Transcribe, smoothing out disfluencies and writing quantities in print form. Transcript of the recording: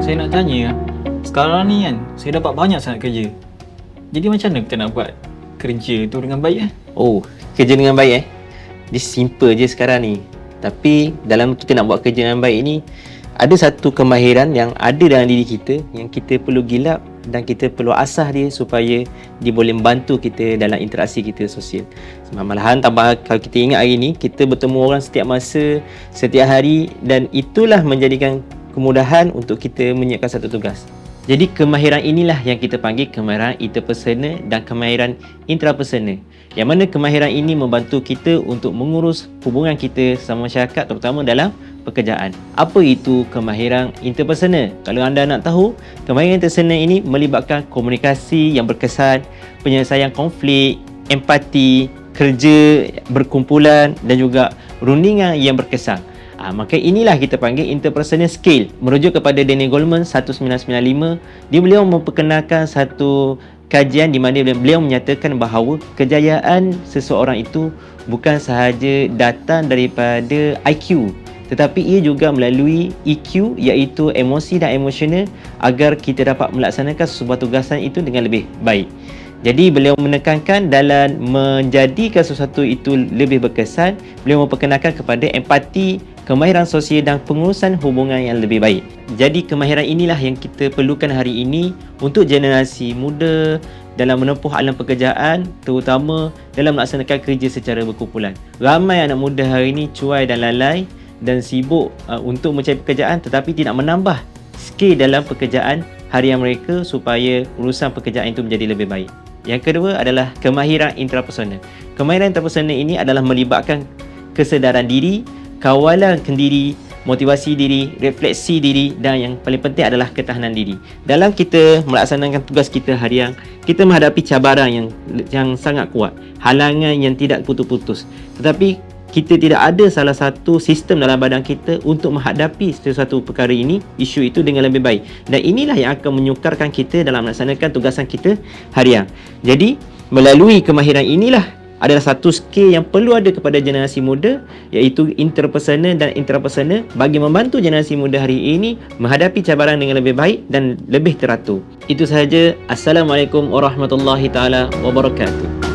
Saya nak tanya, sekarang ni kan, saya dapat banyak sangat kerja. Jadi macam mana kita nak buat kerja tu dengan baik? Oh, kerja dengan baik Dia simple je sekarang ni. Tapi dalam kita nak buat kerja dengan baik ni, ada satu kemahiran yang ada dalam diri kita yang kita perlu gilap dan kita perlu asah dia supaya dia boleh membantu kita dalam interaksi kita sosial. Malahan tambah, kalau kita ingat hari ni, kita bertemu orang setiap masa, setiap hari, dan itulah menjadikan kemudahan untuk kita menyiapkan satu tugas. Jadi kemahiran inilah yang kita panggil kemahiran interpersonal dan kemahiran intrapersonal. Yang mana kemahiran ini membantu kita untuk mengurus hubungan kita sama masyarakat, terutama dalam pekerjaan. Apa itu kemahiran interpersonal? Kalau anda nak tahu, kemahiran interpersonal ini melibatkan komunikasi yang berkesan, penyelesaian konflik, empati, kerja berkumpulan dan juga rundingan yang berkesan. Maka inilah kita panggil interpersonal skill. Merujuk kepada Daniel Goleman 1995, beliau memperkenalkan satu kajian di mana beliau menyatakan bahawa kejayaan seseorang itu bukan sahaja datang daripada IQ, tetapi ia juga melalui EQ, iaitu emosi dan emosional, agar kita dapat melaksanakan sebuah tugasan itu dengan lebih baik. Jadi beliau menekankan dalam menjadikan sesuatu itu lebih berkesan, beliau memperkenalkan kepada empati, kemahiran sosial dan pengurusan hubungan yang lebih baik. Jadi kemahiran inilah yang kita perlukan hari ini untuk generasi muda dalam menempuh alam pekerjaan, terutama dalam melaksanakan kerja secara berkumpulan. Ramai anak muda hari ini cuai dan lalai dan sibuk untuk mencari pekerjaan, tetapi tidak menambah skill dalam pekerjaan harian mereka supaya urusan pekerjaan itu menjadi lebih baik. Yang kedua adalah kemahiran intrapersonal. Kemahiran intrapersonal ini adalah melibatkan kesedaran diri, kawalan kendiri, motivasi diri, refleksi diri, dan yang paling penting adalah ketahanan diri. Dalam kita melaksanakan tugas kita harian, kita menghadapi cabaran yang sangat kuat, halangan yang tidak putus-putus. Tetapi kita tidak ada salah satu sistem dalam badan kita untuk menghadapi sesuatu perkara ini, isu itu dengan lebih baik. Dan inilah yang akan menyukarkan kita dalam melaksanakan tugasan kita harian. Jadi, melalui kemahiran inilah adalah satu skill yang perlu ada kepada generasi muda, iaitu interpersonal dan intrapersonal, bagi membantu generasi muda hari ini menghadapi cabaran dengan lebih baik dan lebih teratur. Itu sahaja. Assalamualaikum warahmatullahi taala wabarakatuh.